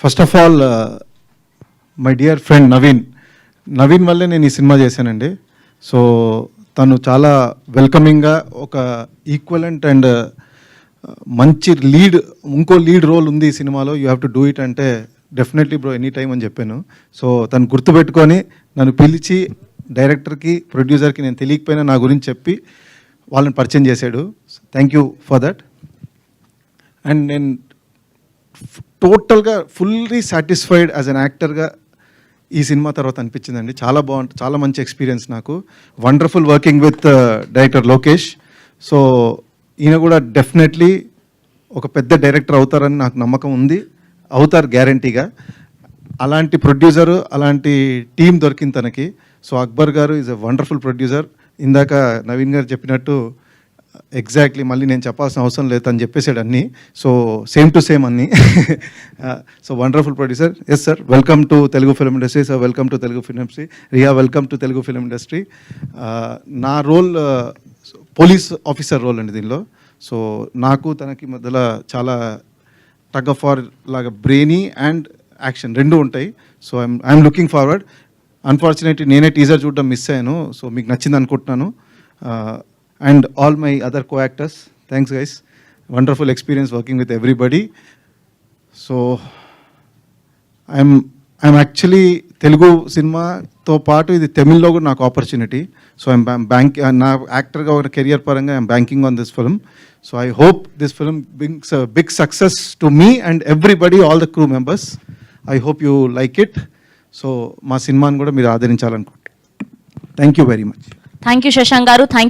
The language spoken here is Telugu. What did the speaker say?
First of all my dear friend Naveen వల్లే నేను ఈ సినిమా చేశానండి. సో తను చాలా వెల్కమింగ్గా ఒక ఈక్వలెంట్ అండ్ మంచి ఇంకో లీడ్ రోల్ ఉంది ఈ సినిమాలో, you have to do it అంటే డెఫినెట్లీ బ్రో ఎనీ టైం అని చెప్పాను. సో తను గుర్తుపెట్టుకొని నన్ను పిలిచి డైరెక్టర్కి ప్రొడ్యూసర్కి నేను తెలియకపోయినా నా గురించి చెప్పి వాళ్ళని పరిచయం చేశాడు. Thank you for that. And నేను టోటల్గా ఫుల్లీ సాటిస్ఫైడ్ యాజ్ అన్ యాక్టర్గా ఈ సినిమా తర్వాత అనిపించిందండి. చాలా బాగుంటుంది, చాలా మంచి ఎక్స్పీరియన్స్ నాకు. Wonderful working with director Lokesh. So ఈయన కూడా డెఫినెట్లీ ఒక పెద్ద డైరెక్టర్ అవుతారని నాకు నమ్మకం ఉంది, అవుతారు గ్యారంటీగా. అలాంటి ప్రొడ్యూసరు, అలాంటి టీం దొరికింది తనకి. సో అక్బర్ గారు ఈజ్ ఎ వండర్ఫుల్ ప్రొడ్యూసర్. ఇందాక నవీన్ గారు చెప్పినట్టు ఎగ్జాక్ట్లీ మళ్ళీ నేను చెప్పాల్సిన అవసరం లేదు, అని చెప్పేసాడు అన్నీ. సో సేమ్ టు సేమ్ అన్నీ. So wonderful producer. Yes sir, welcome to Telugu film industry. Sir welcome to Telugu film industry. Riya welcome to Telugu film industry. నా రోల్ పోలీస్ ఆఫీసర్ రోల్ అండి దీనిలో. సో నాకు తనకి మధ్యలో చాలా టగ్ ఆఫ్ వార్ లాగా బ్రెయినీ అండ్ యాక్షన్ రెండు ఉంటాయి. So I'm looking forward. Unfortunately నేనే టీజర్ చూడడం మిస్ అయ్యాను. సో మీకు నచ్చింది అనుకుంటున్నాను. And all my other co-actors, thanks guys, wonderful experience working with everybody. So I'm actually Telugu cinema తో పాటు ఇది తమిళ్లో కూడా నాకు ఆపర్చునిటీ. సో నా యాక్టర్గా ఒక కెరియర్ పరంగా I'm banking on this film. So I hope this film brings a big success to me and everybody, all the crew members. I hope you like it. So మా సినిమాని కూడా మీరు ఆదరించాలనుకుంటున్నాను. Thank you very much. Thank you Shashank garu. Thank